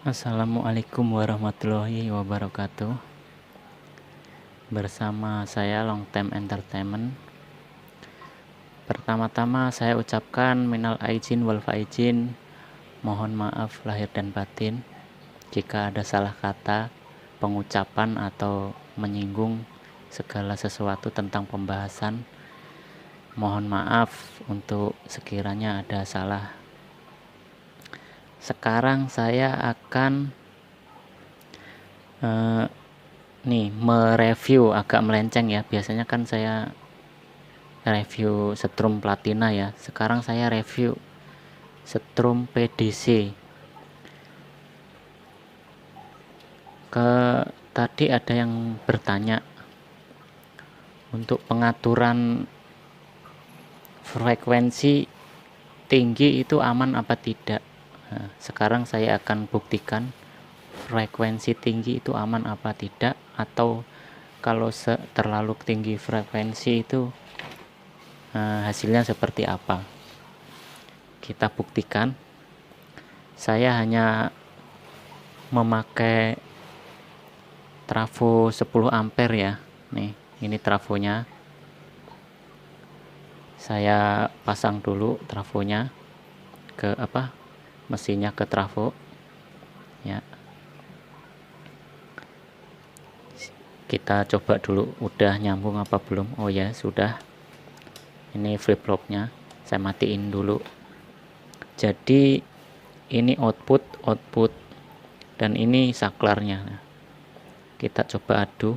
Assalamualaikum warahmatullahi wabarakatuh. Bersama saya Long Time Entertainment. Pertama-tama saya ucapkan minal aidin wal faizin. Mohon maaf lahir dan batin jika ada salah kata, pengucapan atau menyinggung segala sesuatu tentang pembahasan. Mohon maaf untuk sekiranya ada salah. Sekarang saya akan mereview, agak melenceng ya. Biasanya kan saya review Setrum Platina ya. Sekarang saya review Setrum PDC. Tadi ada yang bertanya untuk pengaturan frekuensi tinggi itu aman apa tidak. Nah, sekarang saya akan buktikan frekuensi tinggi itu aman apa tidak, atau kalau terlalu tinggi frekuensi itu hasilnya seperti apa. Kita buktikan. Saya hanya memakai trafo 10 ampere ya. Nih, ini trafonya. Saya pasang dulu trafonya ke mesinnya ke trafo ya. Kita coba dulu udah nyambung apa belum. Oh ya, sudah. Ini flip flopnya saya matiin dulu. Jadi ini output dan ini saklarnya. Nah, kita coba adu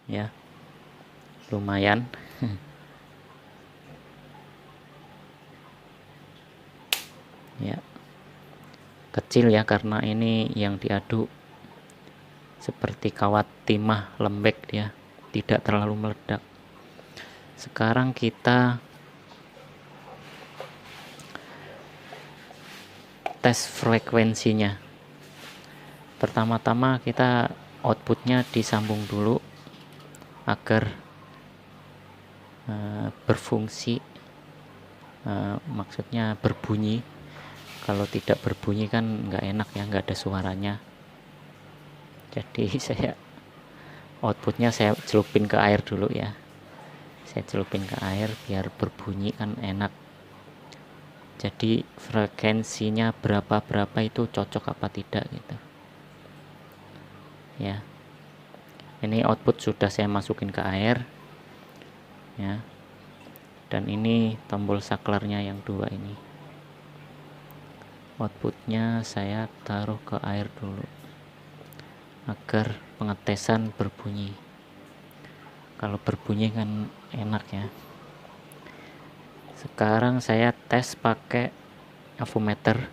ya, lumayan. Ya, kecil ya karena ini yang diadu seperti kawat timah lembek, dia tidak terlalu meledak. Sekarang kita tes frekuensinya. Pertama-tama kita outputnya disambung dulu agar berfungsi, maksudnya berbunyi. Kalau tidak berbunyi kan nggak enak ya, nggak ada suaranya. Jadi saya outputnya saya celupin ke air dulu ya. Saya celupin ke air biar berbunyi kan enak. Jadi frekuensinya berapa itu cocok apa tidak gitu ya. Ini output sudah saya masukin ke air ya, dan ini tombol saklarnya yang dua ini. Outputnya saya taruh ke air dulu agar pengetesan berbunyi. Kalau berbunyi kan enak ya. Sekarang saya tes pakai avometer.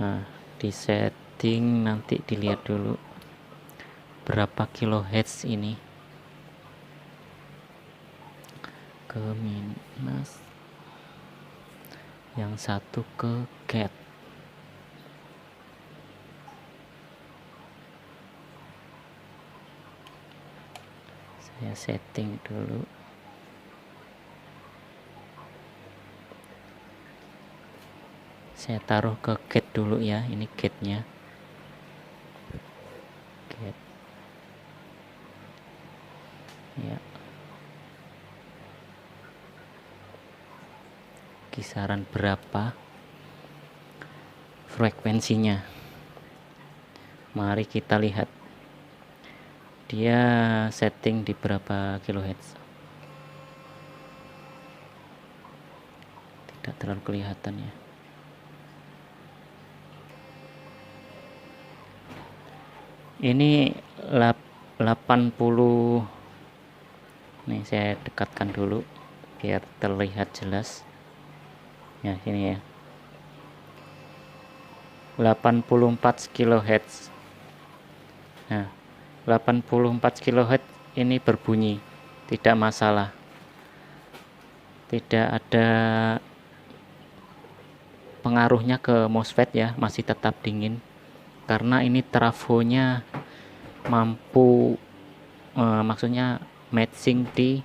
Nah, di setting nanti dilihat dulu berapa kilohertz ini. Ke minus, yang satu ke get. Saya setting dulu. Saya taruh ke gate dulu ya. Ini gate-nya. Gate. Ya. Kisaran berapa frekuensinya? Mari kita lihat. Dia setting di berapa kilohertz? Tidak terlalu kelihatan ya. Ini 80. Nih saya dekatkan dulu biar terlihat jelas. Ya, sini ya. 84 kHz. Nah, 84 kHz ini berbunyi, tidak masalah. Tidak ada pengaruhnya ke MOSFET ya, masih tetap dingin. Karena ini trafonya mampu maksudnya matching di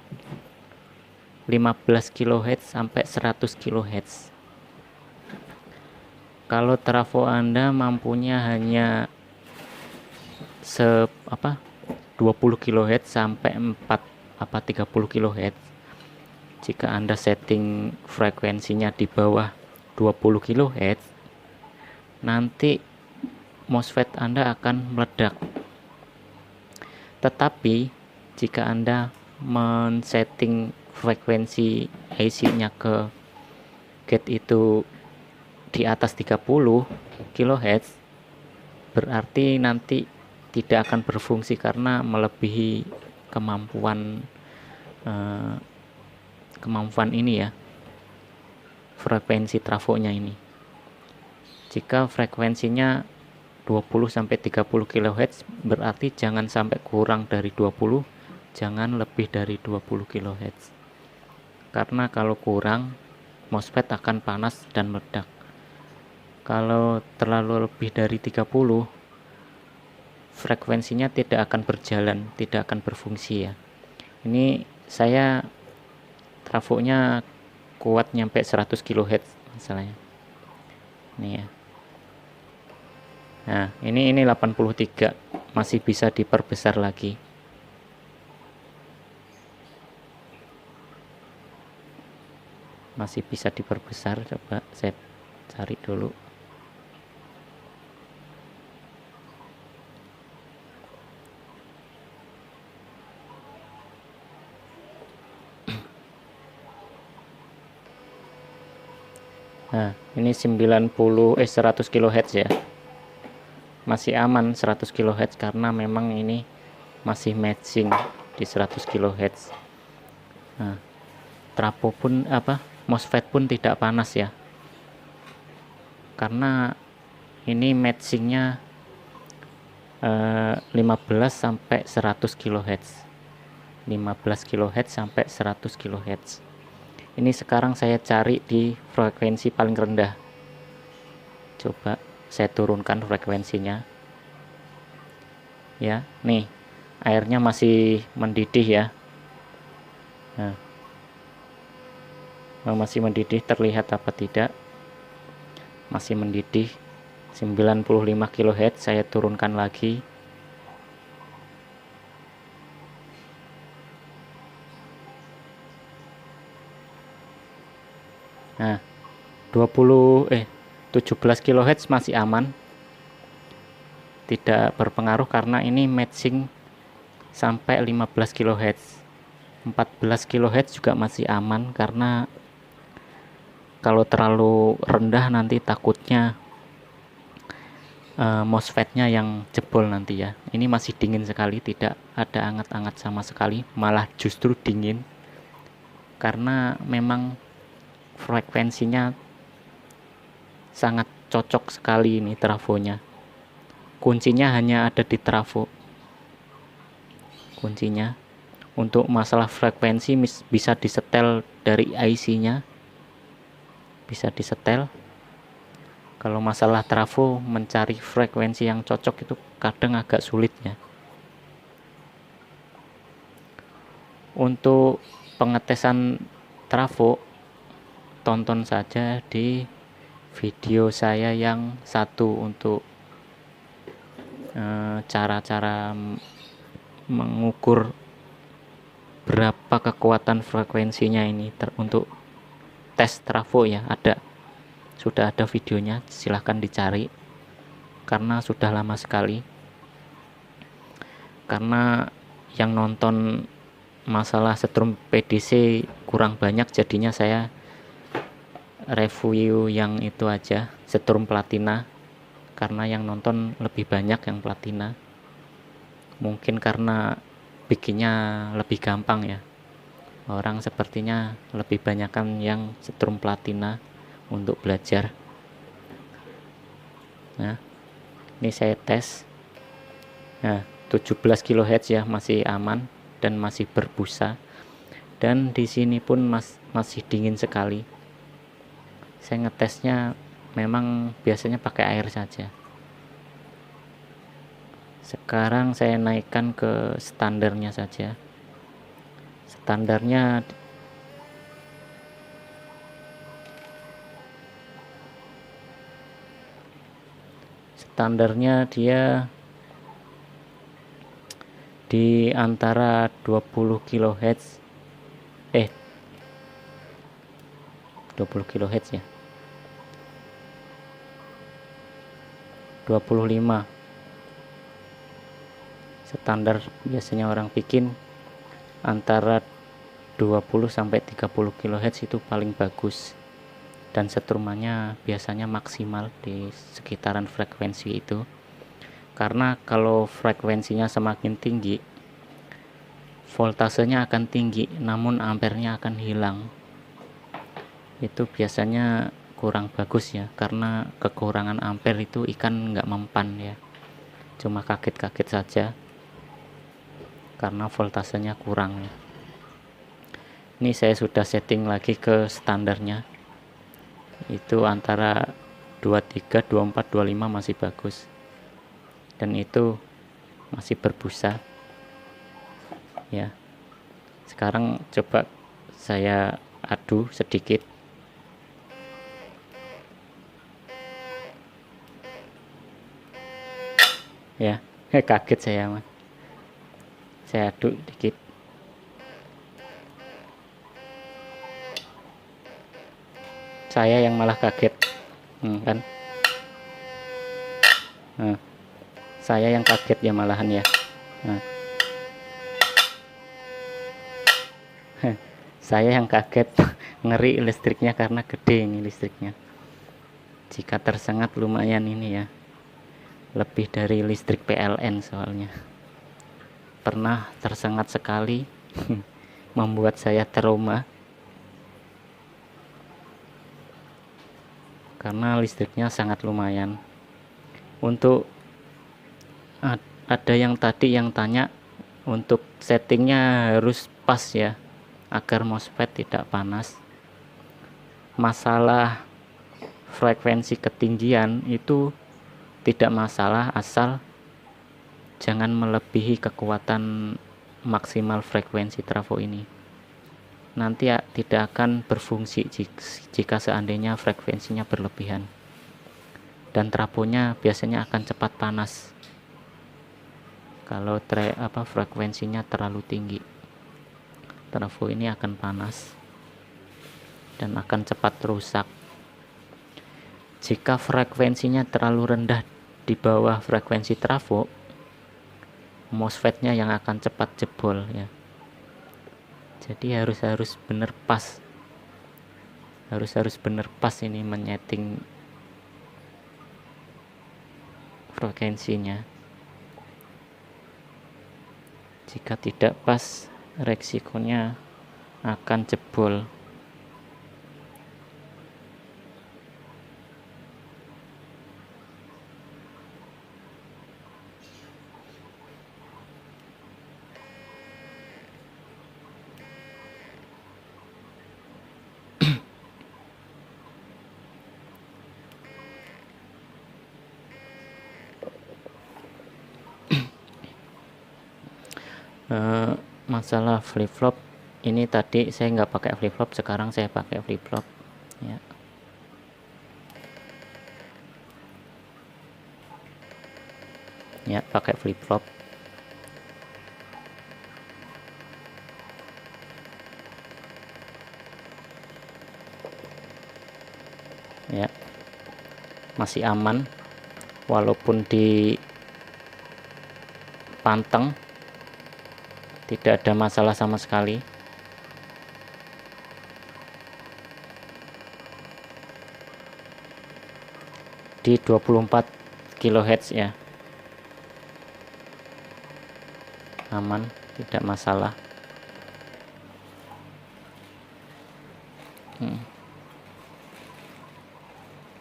15 kHz sampai 100 kHz. Kalau trafo Anda mampunya hanya 20 kHz sampai 30 kHz, jika Anda setting frekuensinya di bawah 20 kHz, nanti MOSFET Anda akan meledak. Tetapi jika Anda men-setting frekuensi IC-nya ke gate itu di atas 30 kHz, berarti nanti tidak akan berfungsi karena melebihi kemampuan ini ya, frekuensi trafonya ini. Jika frekuensinya 20-30 kHz, berarti jangan sampai kurang dari 20, jangan lebih dari 20 kHz. Karena kalau kurang, MOSFET akan panas dan meledak. Kalau terlalu lebih dari 30, frekuensinya tidak akan berjalan, tidak akan berfungsi ya. Ini saya trafonya kuat nyampe 100 kHz misalnya. Ini ya. Nah, ini 83, masih bisa diperbesar lagi. Masih bisa diperbesar, coba saya cari dulu. Nah, ini 100 kHz ya. Masih aman 100 kHz karena memang ini masih matching di 100 kHz. Nah, trafo pun MOSFET pun tidak panas ya. Karena ini matchingnya 15 sampai 100 kHz. 15 kHz sampai 100 kHz. Ini sekarang saya cari di frekuensi paling rendah. Coba saya turunkan frekuensinya. Ya, nih. Airnya masih mendidih ya. Nah. Masih mendidih, terlihat apa tidak? Masih mendidih. 95 kHz saya turunkan lagi. Nah, 17 kHz masih aman, tidak berpengaruh karena ini matching sampai 15 kHz. 14 kHz juga masih aman karena kalau terlalu rendah nanti takutnya MOSFET-nya yang jebol nanti ya. Ini masih dingin sekali, tidak ada hangat-hangat sama sekali, malah justru dingin karena memang frekuensinya sangat cocok sekali ini trafonya. Kuncinya hanya ada di trafo. Kuncinya untuk masalah frekuensi bisa disetel dari IC-nya, bisa disetel. Kalau masalah trafo mencari frekuensi yang cocok itu kadang agak sulit ya. Untuk pengetesan trafo, tonton saja di video saya yang satu untuk cara-cara mengukur berapa kekuatan frekuensinya ini untuk tes trafo ya. Sudah ada videonya, silahkan dicari karena sudah lama sekali. Karena yang nonton masalah setrum PDC kurang banyak, jadinya saya review yang itu aja, setrum platina, karena yang nonton lebih banyak yang platina. Mungkin karena bikinnya lebih gampang ya, orang sepertinya lebih banyakkan yang setrum platina untuk belajar. Nah, ini saya tes. Nah, 17 kHz ya, masih aman dan masih berbusa, dan di sini pun masih dingin sekali. Saya ngetesnya memang biasanya pakai air saja. Sekarang saya naikkan ke standarnya saja. Standarnya standarnya dia di antara 20 kHz 20 kHz ya, 25. Standar biasanya orang bikin antara 20 sampai 30 kHz itu paling bagus, dan setrumannya biasanya maksimal di sekitaran frekuensi itu. Karena kalau frekuensinya semakin tinggi, voltasenya akan tinggi namun ampernya akan hilang. Itu biasanya kurang bagus ya, karena kekurangan ampere itu ikan nggak mempan ya, cuma kaget-kaget saja karena voltasenya kurang ya. Ini saya sudah setting lagi ke standarnya, itu antara 23, 24, 25 masih bagus, dan itu masih berbusa ya. Sekarang coba saya adu sedikit ya. Kaget saya mas, saya aduk dikit. Saya yang malah kaget kan. Nah, saya yang kaget ya malahan ya. Nah. Saya yang kaget. Ngeri listriknya karena gede ini listriknya. Jika tersengat lumayan ini ya, lebih dari listrik PLN soalnya. Pernah tersengat sekali. Membuat saya trauma karena listriknya sangat lumayan. Untuk ada yang tadi yang tanya, untuk settingnya harus pas ya agar MOSFET tidak panas. Masalah frekuensi ketinggian itu tidak masalah, asal jangan melebihi kekuatan maksimal frekuensi trafo ini. Nanti tidak akan berfungsi jika seandainya frekuensinya berlebihan, dan trafonya biasanya akan cepat panas kalau frekuensinya terlalu tinggi. Trafo ini akan panas dan akan cepat rusak. Jika frekuensinya terlalu rendah di bawah frekuensi trafo, MOSFET-nya yang akan cepat jebol ya. Jadi harus benar pas, harus benar pas ini menyeting frekuensinya. Jika tidak pas, resikonya akan jebol. Masalah flip flop ini tadi saya nggak pakai flip flop, sekarang saya pakai flip flop ya. Ya, pakai flip flop. Ya, masih aman walaupun di panteng, tidak ada masalah sama sekali. Di 24 kHz ya, aman, tidak masalah.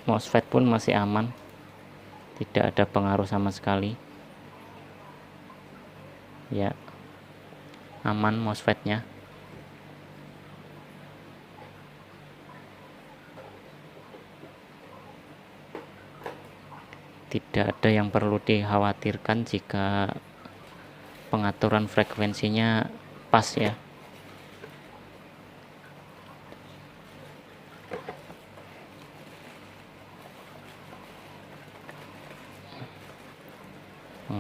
MOSFET pun masih aman, tidak ada pengaruh sama sekali ya, aman MOSFET-nya. Tidak ada yang perlu dikhawatirkan jika pengaturan frekuensinya pas ya.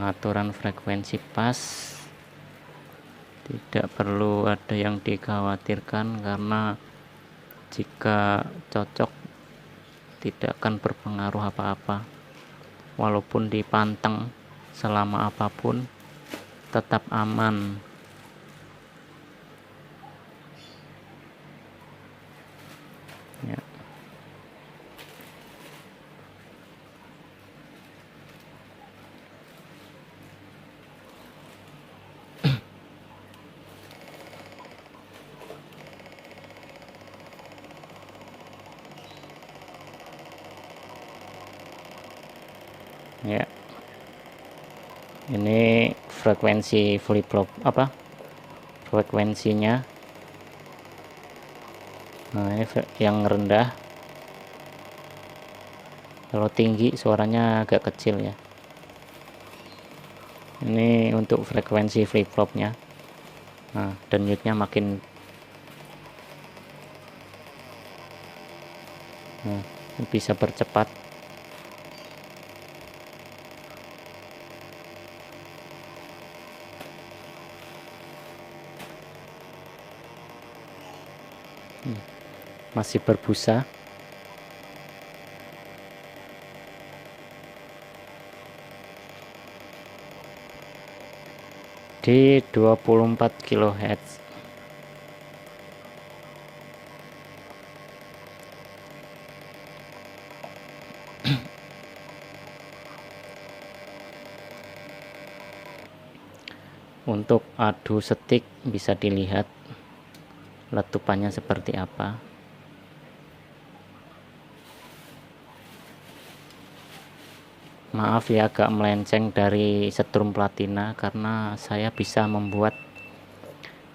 pengaturan frekuensi pas, tidak perlu ada yang dikhawatirkan karena jika cocok tidak akan berpengaruh apa-apa. Walaupun dipanteng selama apapun tetap aman. Ya. Ya, ini frekuensi flip flop frekuensinya. Nah, ini yang rendah. Kalau tinggi suaranya agak kecil ya. Ini untuk frekuensi flip flopnya. Nah, denyutnya makin bisa bercepat. Masih berbusa. Di 24 kHz. Untuk adu setik bisa dilihat letupannya seperti apa. Maaf ya agak melenceng dari setrum platina karena saya bisa membuat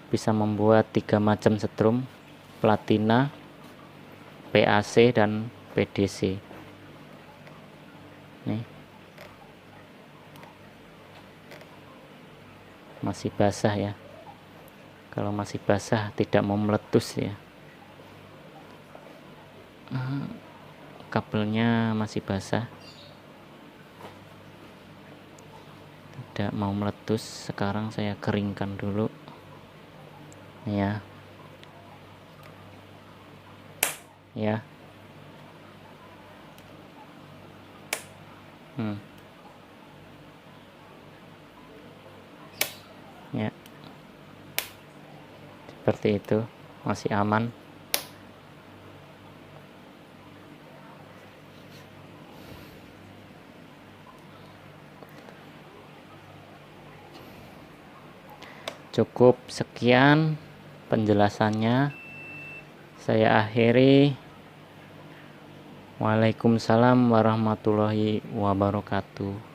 3 macam setrum: platina, PAC dan PDC. Nih. Masih basah ya. Kalau masih basah tidak mau meletus ya. Kabelnya masih basah. Tidak mau meletus. Sekarang saya keringkan dulu. Ya. Ya. Ya. Seperti itu, masih aman. Cukup sekian penjelasannya. Saya akhiri. Waalaikumsalam warahmatullahi wabarakatuh.